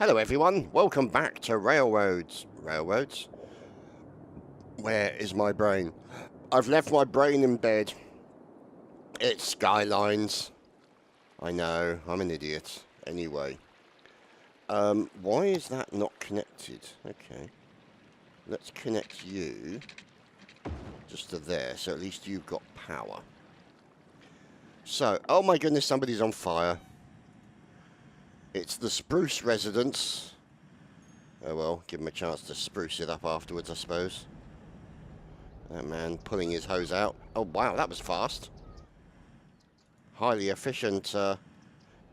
Hello everyone, welcome back to Railroads. Railroads? Where is my brain? I've left my brain in bed. It's Skylines. I know, I'm an idiot. Anyway. Why is that not connected? Okay. Let's connect you just to there, so at least you've got power. So, oh my goodness, somebody's on fire. It's the Spruce residence. Oh well, give him a chance to spruce it up afterwards, I suppose. That man pulling his hose out. Oh wow, that was fast. Highly efficient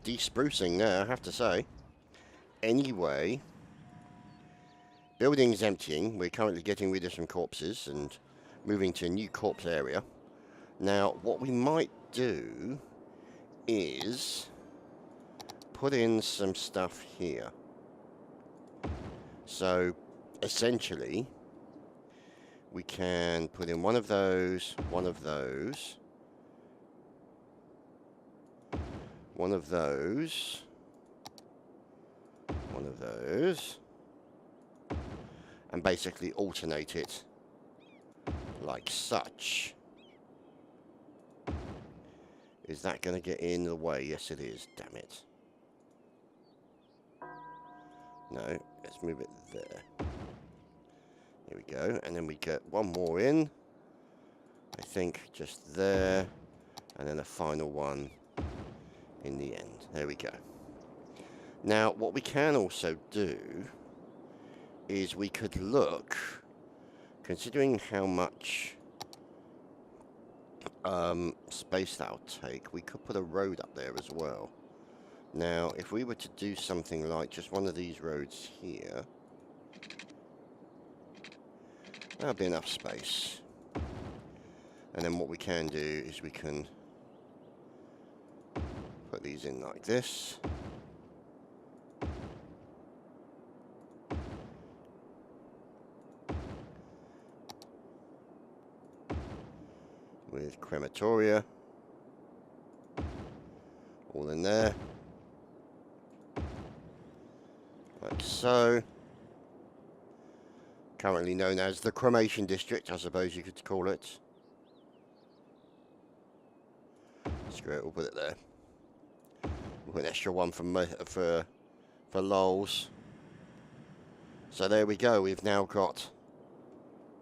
de-sprucing there, I have to say. Anyway, building's emptying. We're currently getting rid of some corpses and moving to a new corpse area. Now, what we might do is put in some stuff here. So, essentially, we can put in one of those, one of those, one of those, one of those, and basically alternate it like such. Is that going to get in the way? Yes, it is. Damn it. No, let's move it there. Here we go. And then we get one more in. I think just there. And then a final one in the end. There we go. Now, what we can also do is we could look, considering how much space that'll take, we could put a road up there as well. Now, if we were to do something like just one of these roads here, that'll be enough space. And then what we can do is we can put these in like this. With crematoria. All in there. Like so. Currently known as the cremation district, I suppose you could call it. Screw it, we'll put it there. We'll put an extra one for lols. So there we go, we've now got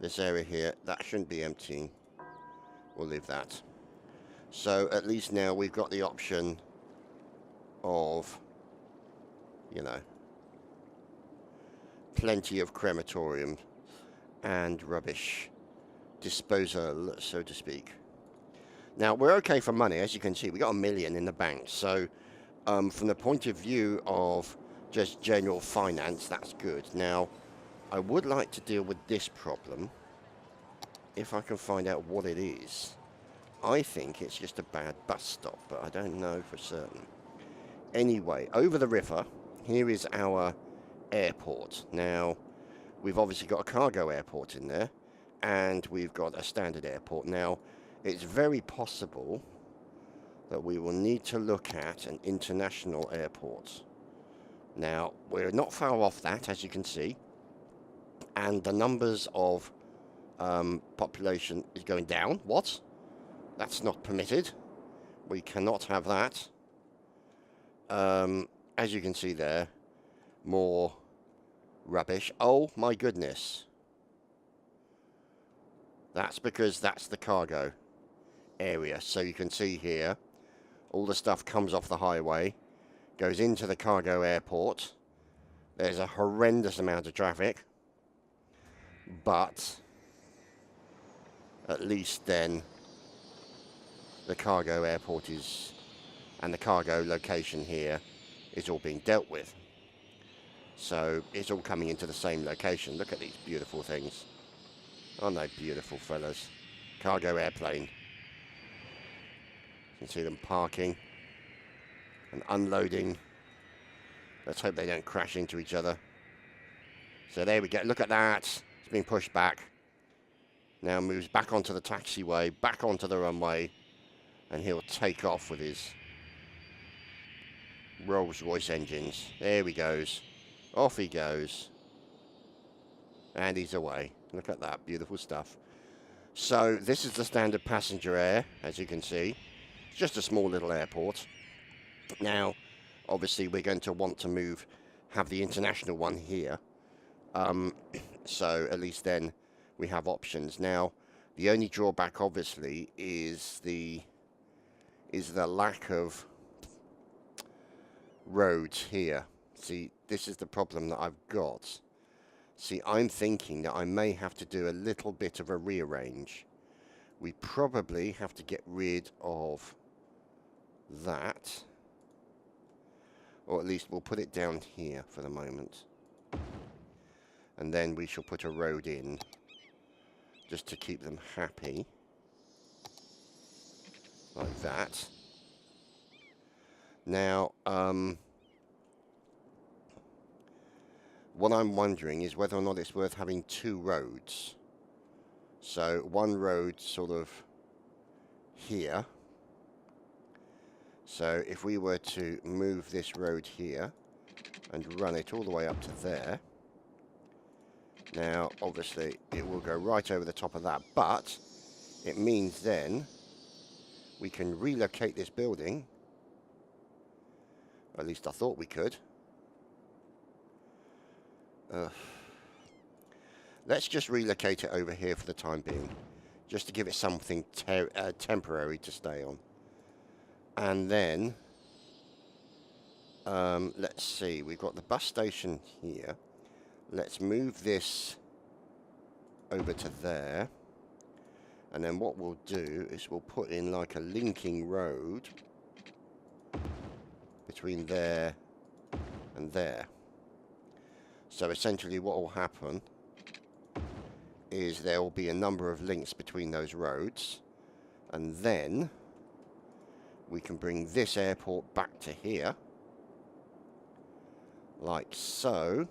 this area here. That shouldn't be emptying. We'll leave that. So at least now we've got the option of, you know, plenty of crematorium and rubbish disposal, so to speak. Now, we're okay for money. As you can see, we got $1 million in the bank. So, from the point of view of just general finance, that's good. Now, I would like to deal with this problem, if I can find out what it is. I think it's just a bad bus stop, but I don't know for certain. Anyway, over the river, here is our airport. Now, we've obviously got a cargo airport in there, and we've got a standard airport. Now, it's very possible that we will need to look at an international airport. Now, we're not far off that, as you can see, and the numbers of population is going down. What? That's not permitted. We cannot have that. As you can see there, more rubbish. Oh my goodness. That's because that's the cargo area. So you can see here, all the stuff comes off the highway, goes into the cargo airport. There's a horrendous amount of traffic, but at least then the cargo airport is, and the cargo location here is all being dealt with. So it's all coming into the same location. Look at these beautiful things. Aren't they beautiful, fellas? Cargo airplane. You can see them parking and unloading. Let's hope they don't crash into each other. So there we go. Look at that. It's being pushed back. Now moves back onto the taxiway, back onto the runway, and he'll take off with his Rolls-Royce engines. There he goes. Off he goes. And he's away. Look at that. Beautiful stuff. So this is the standard passenger air, as you can see. It's just a small little airport. Now, obviously, we're going to want to have the international one here. So at least then we have options. Now, the only drawback, obviously, is the lack of roads here. See, this is the problem that I've got. See, I'm thinking that I may have to do a little bit of a rearrange. We probably have to get rid of that. Or at least we'll put it down here for the moment. And then we shall put a road in, just to keep them happy. Like that. Now, what I'm wondering is whether or not it's worth having two roads. So one road sort of here. So if we were to move this road here and run it all the way up to there. Now, obviously, it will go right over the top of that, but it means then we can relocate this building. Or at least I thought we could. Let's just relocate it over here for the time being, just to give it something temporary to stay on. And then, let's see, we've got the bus station here. Let's move this over to there. And then what we'll do is we'll put in like a linking road between there and there. So essentially what will happen is there will be a number of links between those roads, and then we can bring this airport back to here, like so,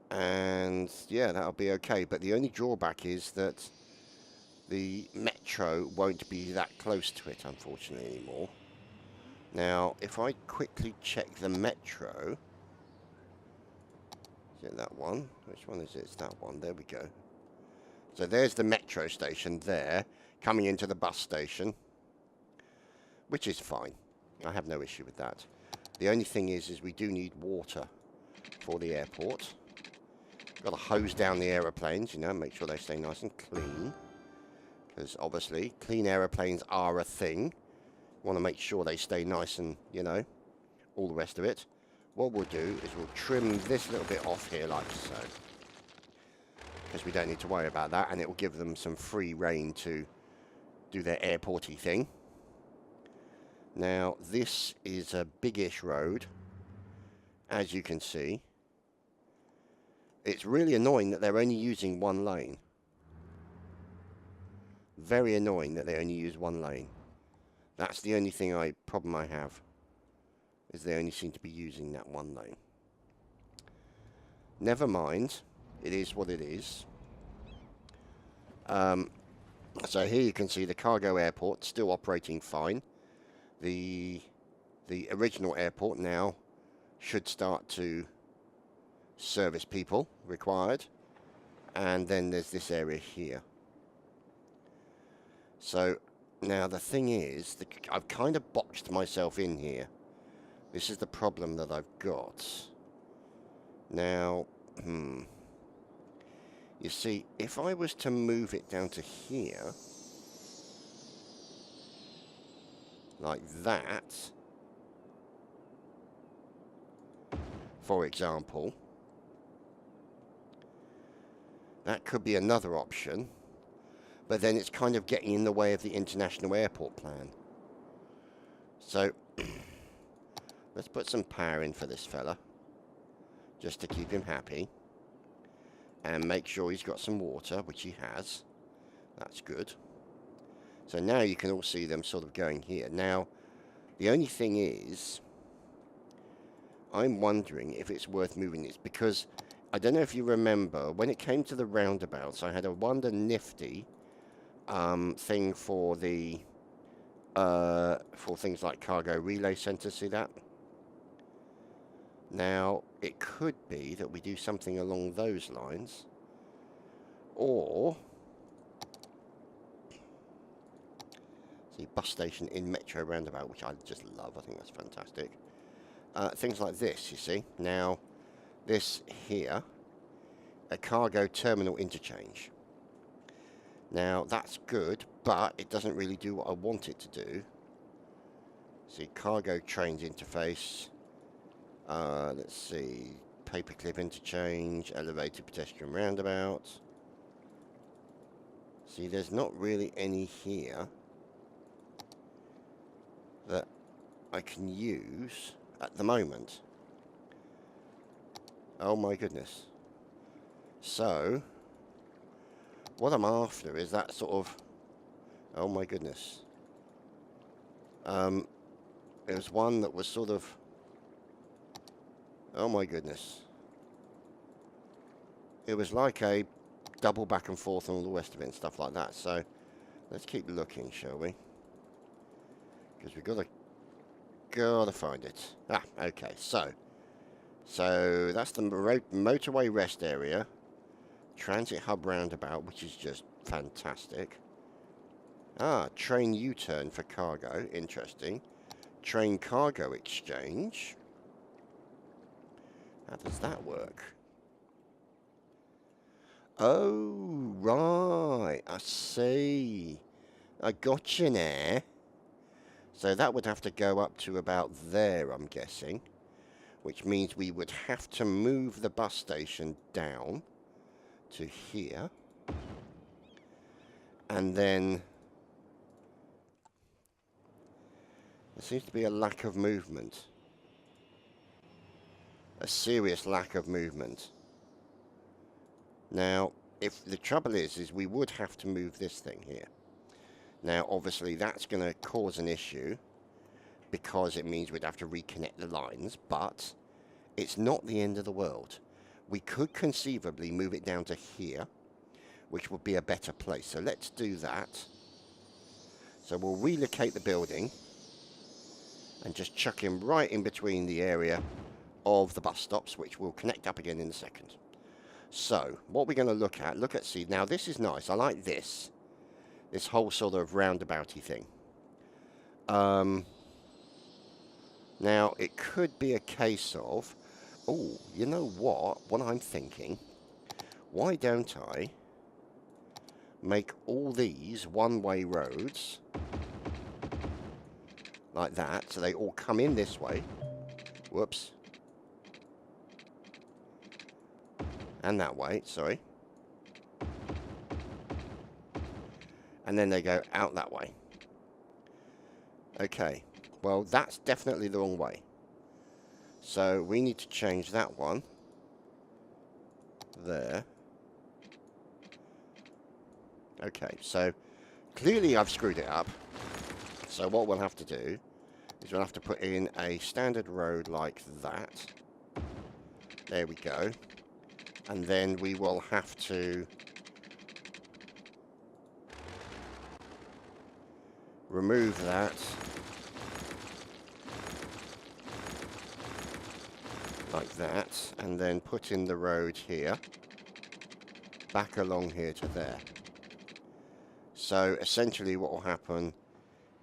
and yeah, that'll be okay. But the only drawback is that the metro won't be that close to it, unfortunately, anymore. Now, if I quickly check the metro, is it that one? Which one is it? It's that one. There we go. So there's the metro station there, coming into the bus station, which is fine. I have no issue with that. The only thing is we do need water for the airport. Got to hose down the aeroplanes, you know, make sure they stay nice and clean. Because obviously, clean aeroplanes are a thing. Want to make sure they stay nice and, you know, all the rest of it. What we'll do is we'll trim this little bit off here like so. Because we don't need to worry about that, and it will give them some free rein to do their airporty thing. Now, this is a biggish road, as you can see. It's really annoying that they're only using one lane. Very annoying that they only use one lane. That's the only problem I have, is they only seem to be using that one lane. Never mind, it is what it is. So here you can see the cargo airport still operating fine. The original airport now should start to service people required. And then there's this area here. So now the thing is, I've kind of boxed myself in here. This is the problem that I've got. Now, you see, if I was to move it down to here, like that, for example, that could be another option, but then it's kind of getting in the way of the international airport plan. So, let's put some power in for this fella, just to keep him happy, and make sure he's got some water, which he has. That's good. So now you can all see them sort of going here. Now, the only thing is, I'm wondering if it's worth moving this, because I don't know if you remember, when it came to the roundabouts, I had a wonder nifty thing for the for things like cargo relay centers. See that? Now, it could be that we do something along those lines, or see, bus station in Metro Roundabout, which I just love. I think that's fantastic. Things like this, you see. Now, this here, a cargo terminal interchange. Now, that's good, but it doesn't really do what I want it to do. See, cargo trains interface. Let's see, paperclip interchange, elevated pedestrian roundabout. See, there's not really any here that I can use at the moment. Oh my goodness. So, what I'm after is that sort of... Oh my goodness. There was one that was sort of... Oh my goodness. It was like a double back and forth and all the rest of it and stuff like that. So, let's keep looking, shall we? Because we've gotta find it. Ah, okay, so that's the motorway rest area, transit hub roundabout, which is just fantastic. Ah, train U-turn for cargo, interesting. Train cargo exchange. How does that work? Oh, right, I see. I got you now. So that would have to go up to about there, I'm guessing. Which means we would have to move the bus station down to here. And then... there seems to be a lack of movement. A serious lack of movement. Now, if the trouble is we would have to move this thing here. Now, obviously, that's going to cause an issue because it means we'd have to reconnect the lines, but it's not the end of the world. We could conceivably move it down to here, which would be a better place. So let's do that. So we'll relocate the building and just chuck him right in between the area of the bus stops, which we'll connect up again in a second. So, what we're going to look at, see, now this is nice. I like this whole sort of roundabouty thing. Now, it could be a case of, oh, you know what I'm thinking, why don't I make all these one-way roads like that, so they all come in this way. Whoops. And that way, sorry. And then they go out that way. Okay, well, that's definitely the wrong way. So we need to change that one there. Okay, so clearly I've screwed it up. So what we'll have to do is we'll have to put in a standard road like that. There we go. And then we will have to remove that like that, and then put in the road here, back along here to there. So essentially what will happen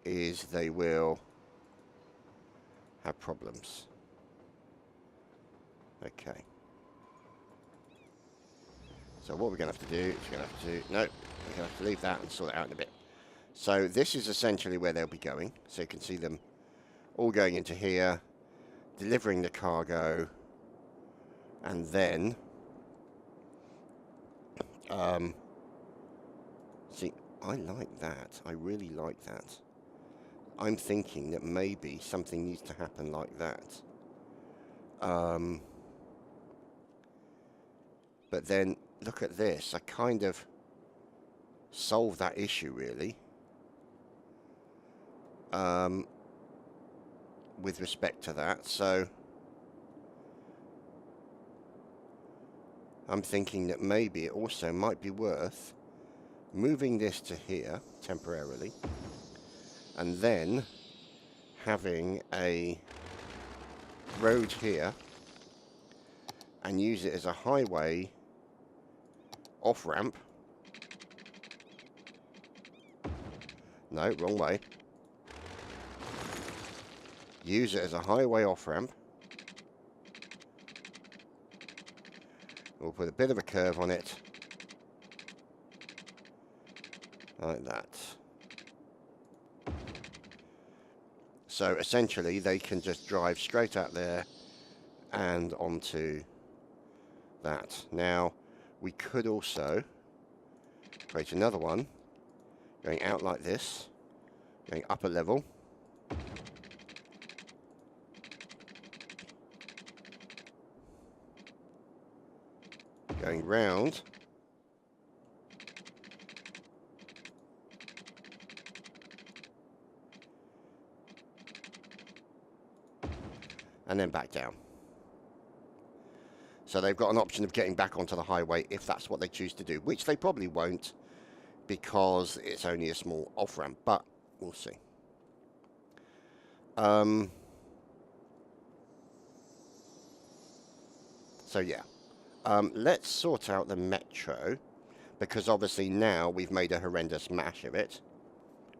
is they will have problems. Okay. So what we're going to have to do is we're going to have to leave that and sort it out in a bit. So this is essentially where they'll be going. So you can see them all going into here, delivering the cargo, and then see, I like that. I really like that. I'm thinking that maybe something needs to happen like that. But then, look at this. I kind of solved that issue, really. With respect to that. So, I'm thinking that maybe it also might be worth moving this to here temporarily, and then having a road here and use it as a highway off-ramp. No, wrong way. Use it as a highway off-ramp. We'll put a bit of a curve on it. Like that. So essentially they can just drive straight out there and onto that. Now we could also create another one going out like this, going up a level. Going round. And then back down. So they've got an option of getting back onto the highway if that's what they choose to do, which they probably won't because it's only a small off-ramp, but we'll see. So yeah, let's sort out the metro because obviously now we've made a horrendous mash of it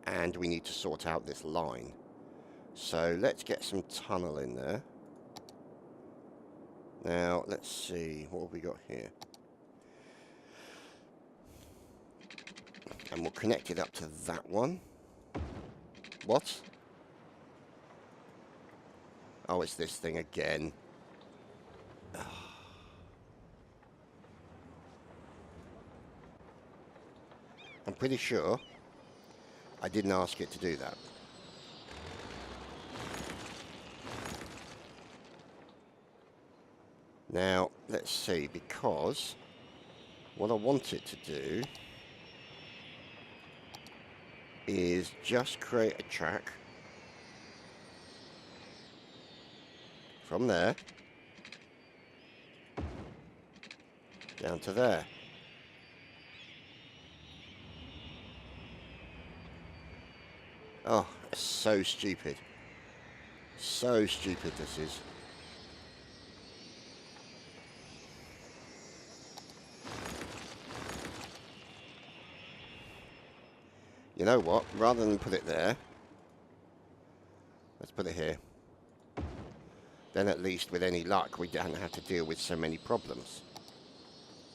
and we need to sort out this line. So let's get some tunnel in there. Now, let's see, what have we got here? And we'll connect it up to that one. What? Oh, it's this thing again. I'm pretty sure I didn't ask it to do that. Now, let's see, because what I want it to do is just create a track from there down to there. Oh, it's so stupid. So stupid this is. You know what? Rather than put it there, let's put it here. Then at least with any luck we don't have to deal with so many problems.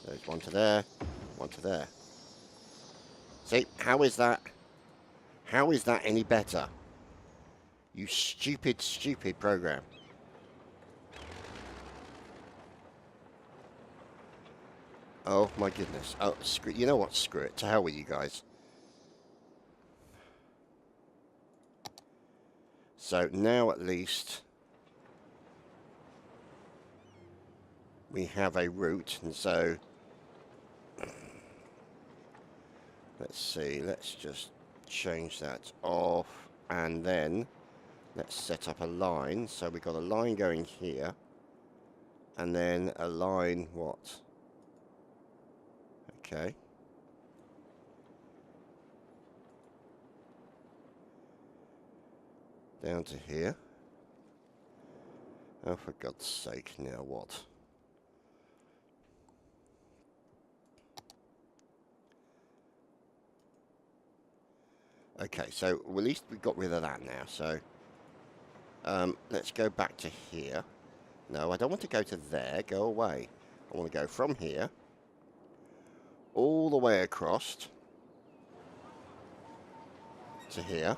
There's one to there, one to there. See, how is that? How is that any better? You stupid, stupid program. Oh my goodness. Oh, screw, you know what? Screw it. To hell with you guys. So now at least we have a route, and so let's see, let's just change that off, and then let's set up a line. So we've got a line going here, and then a line, what? Okay. Down to here. Oh, for God's sake, now what? Okay, so at least we've got rid of that now, so let's go back to here. No, I don't want to go to there, go away. I want to go from here all the way across to here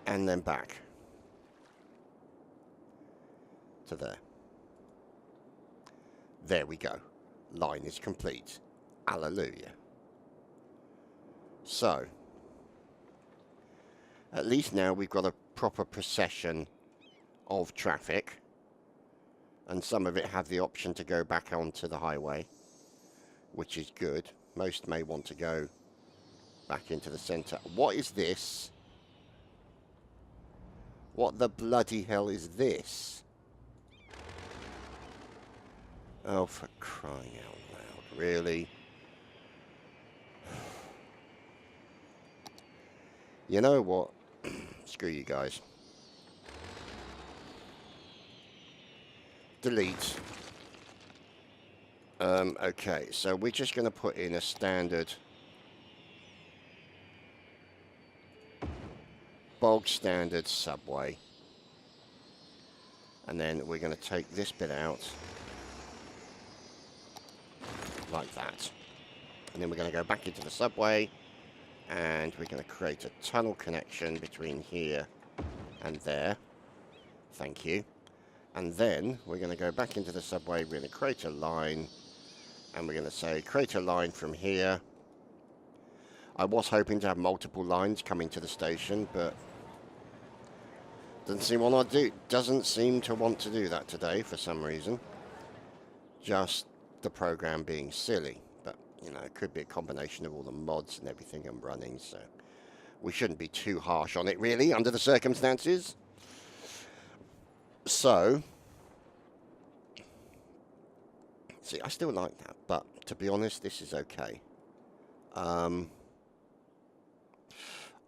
and then back to there. There we go. Line is complete. Hallelujah. So, at least now we've got a proper procession of traffic, and some of it have the option to go back onto the highway, which is good. Most may want to go back into the centre. What is this? What the bloody hell is this? Oh, for crying out loud, really? You know what? Screw you guys. delete. Okay, so we're just going to put in a standard bog standard subway. And then we're going to take this bit out like that. And then we're going to go back into the subway and we're going to create a tunnel connection between here and there. Thank you. And then we're going to go back into the subway, we're going to create a line and we're going to say create a line from here. I was hoping to have multiple lines coming to the station, but doesn't seem to want to do that today for some reason. Just the program being silly. But, you know, it could be a combination of all the mods and everything I'm running, so we shouldn't be too harsh on it, really, under the circumstances. So, see, I still like that, but to be honest, this is okay. I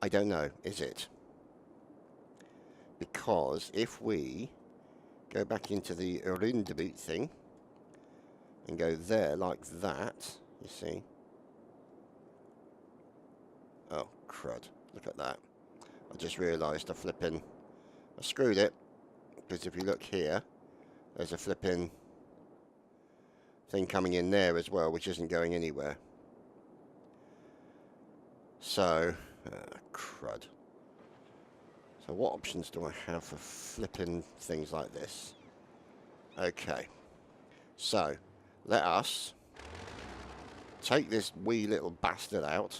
don't know, is it? Because if we go back into the Urindabut thing and go there like that, you see. Oh, crud. Look at that. I just realised I screwed it. Because if you look here, there's a flipping thing coming in there as well, which isn't going anywhere. So, crud. So what options do I have for flipping things like this? Okay. So, let us take this wee little bastard out.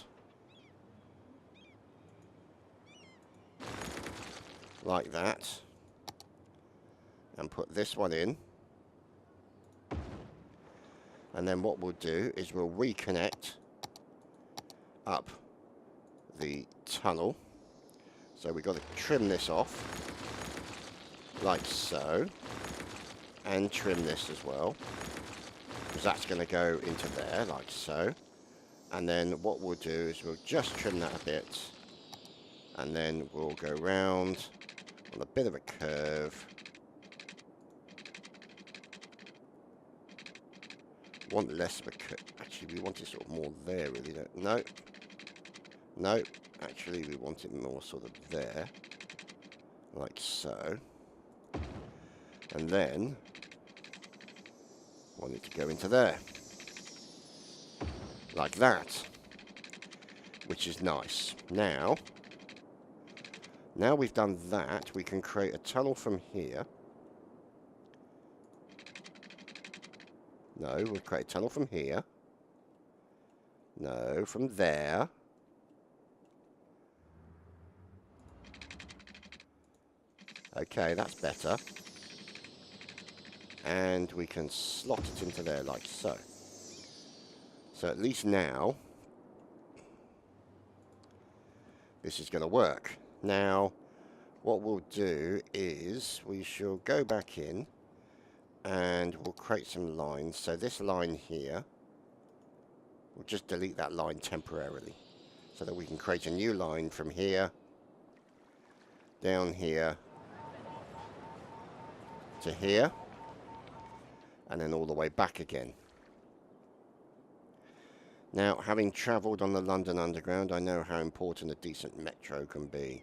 Like that. And put this one in. And then what we'll do is we'll reconnect up the tunnel. So we've got to trim this off, like so, and trim this as well, because that's going to go into there, like so. And then what we'll do is we'll just trim that a bit, and then we'll go round on a bit of a curve. Want less of a curve. Actually, we want it sort of more there, really, don't? No. No. Actually, we want it more sort of there, like so. And then, want it to go into there, like that, which is nice. Now we've done that, we can create a tunnel from here. No, we'll create a tunnel from here. No, from there. Okay, that's better. And we can slot it into there like so. So at least now, this is going to work. Now, what we'll do is we shall go back in and we'll create some lines. So this line here, we'll just delete that line temporarily so that we can create a new line from here, down here, to here, and then all the way back again. Now, having travelled on the London Underground, I know how important a decent metro can be.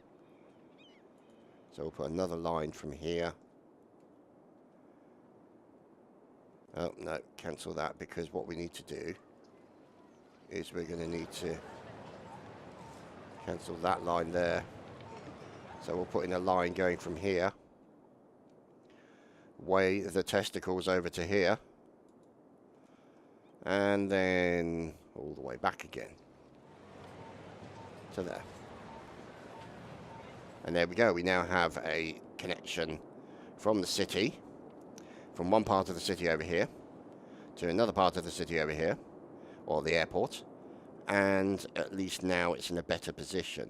So we'll put another line from here. Oh, no, cancel that, because what we need to do is we're going to need to cancel that line there. So we'll put in a line going from here, way the testicles over to here, and then all the way back again to there. And there we go. We now have a connection from the city, from one part of the city over here to another part of the city over here, or the airport, and at least now it's in a better position.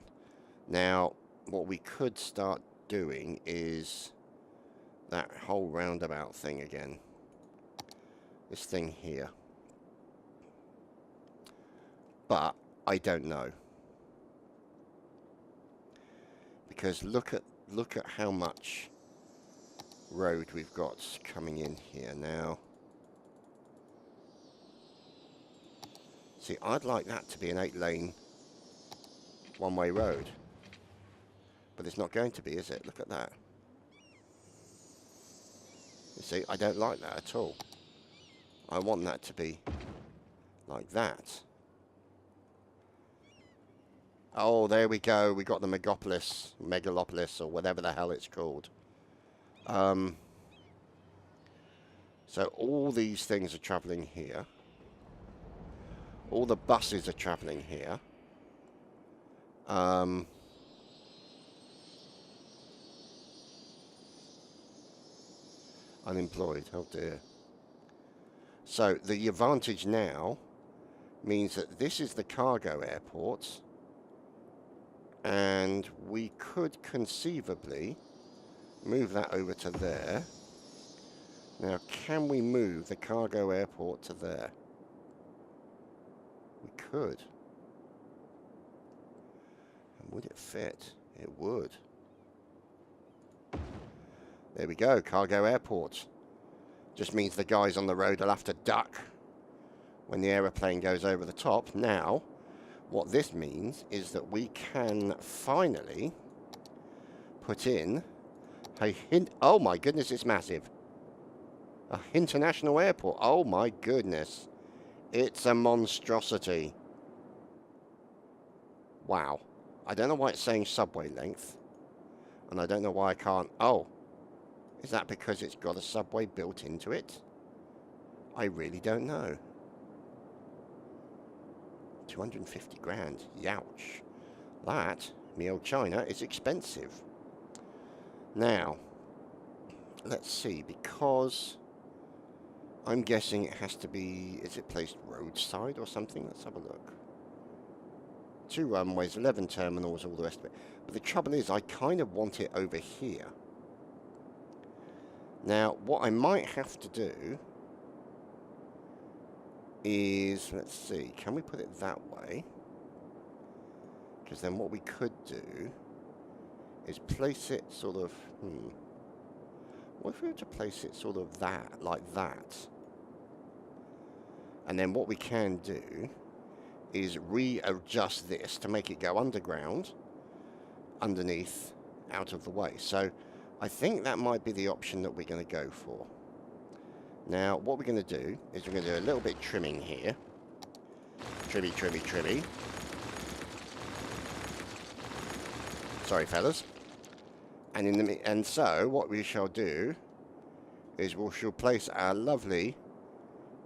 Now, what we could start doing is that whole roundabout thing again. This thing here. But I don't know. Because look at how much road we've got coming in here now. See, I'd like that to be an 8-lane one-way road. But it's not going to be, is it? Look at that. You see, I don't like that at all. I want that to be like that. Oh, there we go. We got the Megalopolis, or whatever the hell it's called. So all these things are travelling here. All the buses are travelling here. Unemployed, oh dear. So the advantage now means that this is the cargo airport, and we could conceivably move that over to there. Now, can we move the cargo airport to there? We could. And would it fit? It would. There we go, cargo airport. Just means the guys on the road will have to duck when the aeroplane goes over the top. Now, what this means is that we can finally put in a oh my goodness, it's massive. An international airport. Oh my goodness. It's a monstrosity. Wow. I don't know why it's saying subway length. And I don't know why I can't. Oh. Is that because it's got a subway built into it? I really don't know. 250 grand. Youch. That, me old China, is expensive. Now, let's see, because I'm guessing it has to be, is it placed roadside or something? Let's have a look. 2 runways, 11 terminals, all the rest of it. But the trouble is, I kind of want it over here. Now, what I might have to do is, let's see, can we put it that way? Because then what we could do is place it sort of, what if we were to place it sort of that, like that? And then what we can do is readjust this to make it go underground, underneath, out of the way. So I think that might be the option that we're going to go for. Now, what we're going to do is we're going to do a little bit trimming here. Trimmy, trimmy, trimmy. Sorry, fellas. And so what we shall do is we shall place our lovely,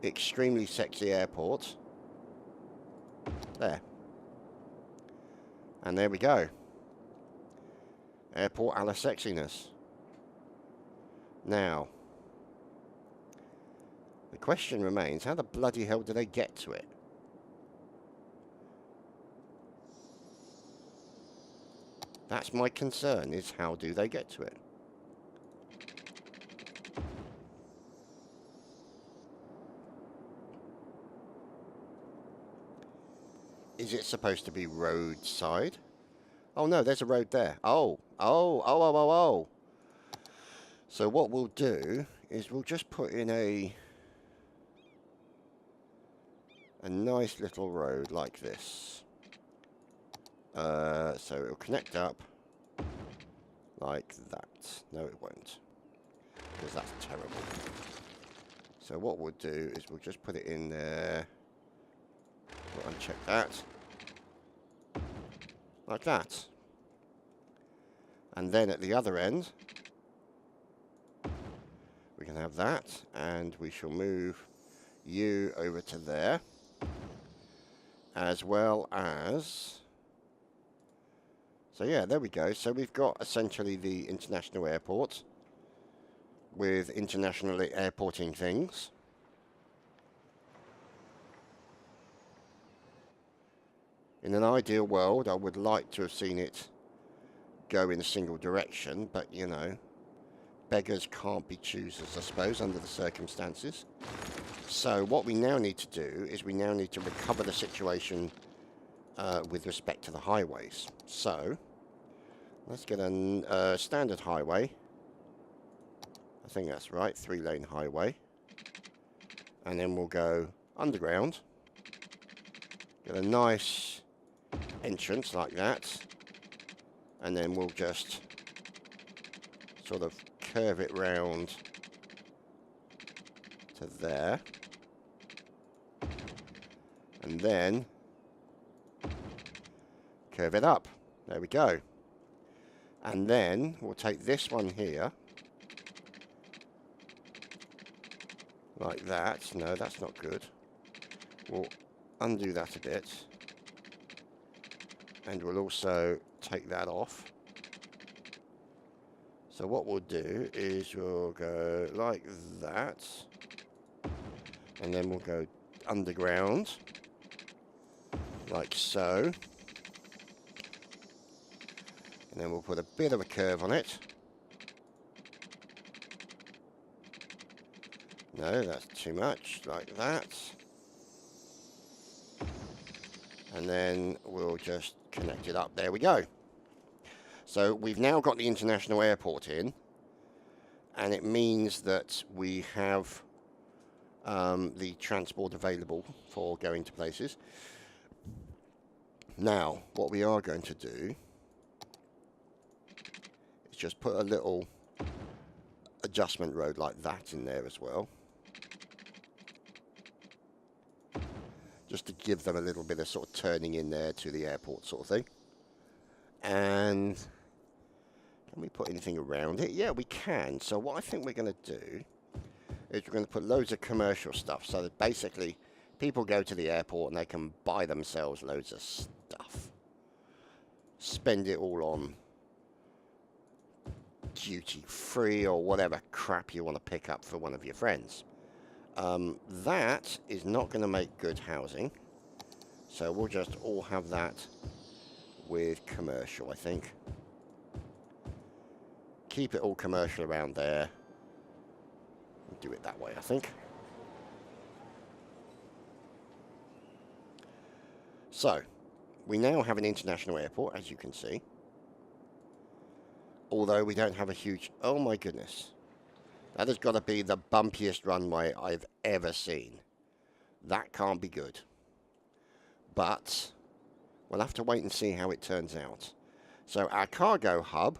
extremely sexy airport there. And there we go. Airport a la sexiness. Now, the question remains, how the bloody hell do they get to it? That's my concern, is how do they get to it? Is it supposed to be roadside? Oh no, there's a road there. Oh. So what we'll do is we'll just put in a nice little road like this. So it'll connect up like that. No, it won't, because that's terrible. So what we'll do is we'll just put it in there. We'll uncheck that. Like that. And then at the other end, we can have that, and we shall move you over to there, as well as... So yeah, there we go. So we've got essentially the international airport with internationally airporting things. In an ideal world, I would like to have seen it go in a single direction, but you know, beggars can't be choosers, I suppose, under the circumstances. So what we now need to do is we now need to recover the situation with respect to the highways. So let's get a standard highway, I think that's right, 3-lane highway. And then we'll go underground. Get a nice entrance like that. And then we'll just sort of curve it round to there. And then curve it up. There we go. And then we'll take this one here. Like that. No, that's not good. We'll undo that a bit. And we'll also take that off. So what we'll do is we'll go like that. And then we'll go underground. Like so. And then we'll put a bit of a curve on it. No, that's too much, like that. And then we'll just connect it up. There we go. So we've now got the international airport in. And it means that we have the transport available for going to places. Now, what we are going to do is just put a little adjustment road like that in there as well. Just to give them a little bit of sort of turning in there to the airport sort of thing. And can we put anything around it? Yeah, we can. So what I think we're going to do is we're going to put loads of commercial stuff. So that basically people go to the airport and they can buy themselves loads of stuff. Spend it all on duty free or whatever crap you want to pick up for one of your friends. That is not going to make good housing. So we'll just all have that with commercial, I think. Keep it all commercial around there. Do it that way, I think. So, we now have an international airport, as you can see. Although we don't have a huge... Oh my goodness. That has got to be the bumpiest runway I've ever seen. That can't be good. But we'll have to wait and see how it turns out. So our cargo hub,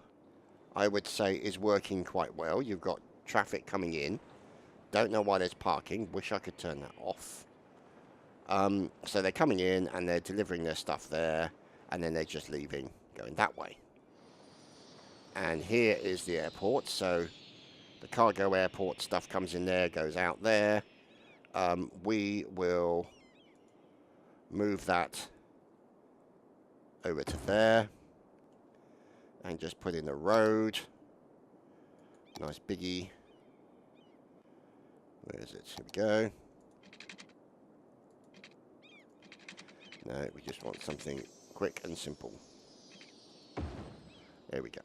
I would say, is working quite well. You've got traffic coming in. Don't know why there's parking. Wish I could turn that off. So they're coming in and they're delivering their stuff there. And then they're just leaving, going that way. And here is the airport. So the cargo airport stuff comes in there, goes out there. We will move that over to there. And just put in a road. Nice biggie. Where is it? Here we go. No, we just want something quick and simple. There we go.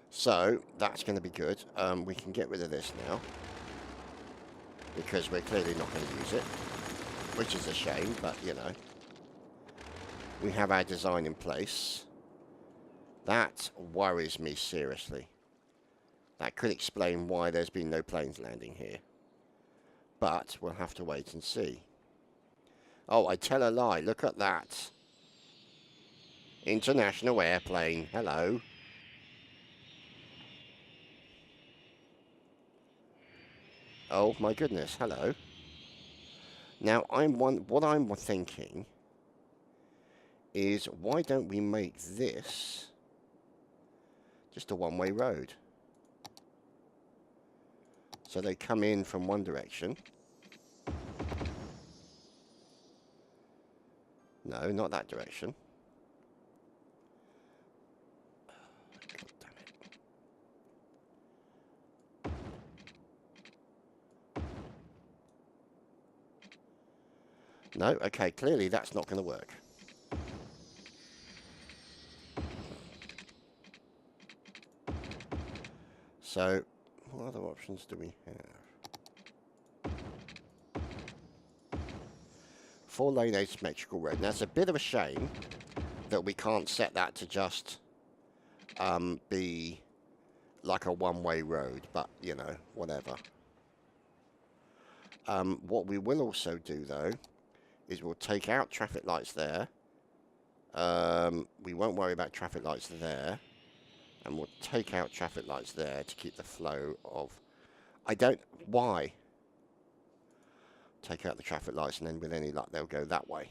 So, that's going to be good. We can get rid of this now. Because we're clearly not going to use it. Which is a shame, but, you know. We have our design in place. That worries me seriously. That could explain why there's been no planes landing here. But we'll have to wait and see. Oh, I tell a lie. Look at that. International airplane. Hello. Oh my goodness. Hello. Now, what I'm thinking is why don't we make this just a one-way road? So they come in from one direction. No, not that direction. God damn it. No, okay, clearly that's not going to work. So, what other options do we have? 4-lane asymmetrical road. Now, it's a bit of a shame that we can't set that to just be like a one-way road, but, you know, whatever. What we will also do, though, is we'll take out traffic lights there. We won't worry about traffic lights there. And we'll take out traffic lights there to keep the flow of... Why? Take out the traffic lights, and then with any luck, they'll go that way.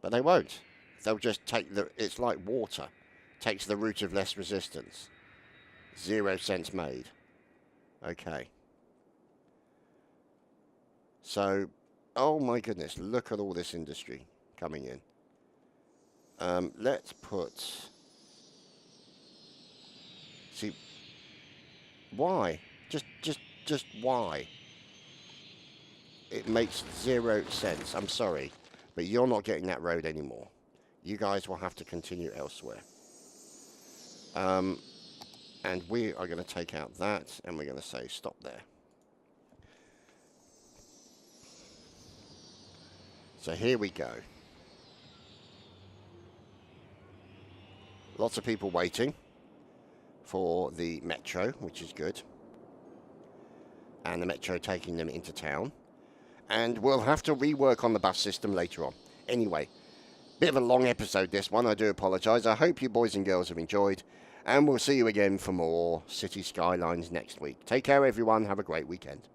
But they won't. They'll just take the... It's like water. Takes the route of less resistance. 0 cents made. Okay. So, oh my goodness, look at all this industry coming in. Let's put... See, why? Just why? It makes 0 sense. I'm sorry, but you're not getting that road anymore. You guys will have to continue elsewhere. And we are going to take out that, and we're going to say stop there. So here we go. Lots of people waiting for the metro, which is good. And the metro taking them into town. And we'll have to rework on the bus system later on. Anyway, bit of a long episode this one, I do apologise. I hope you boys and girls have enjoyed. And we'll see you again for more City Skylines next week. Take care everyone, have a great weekend.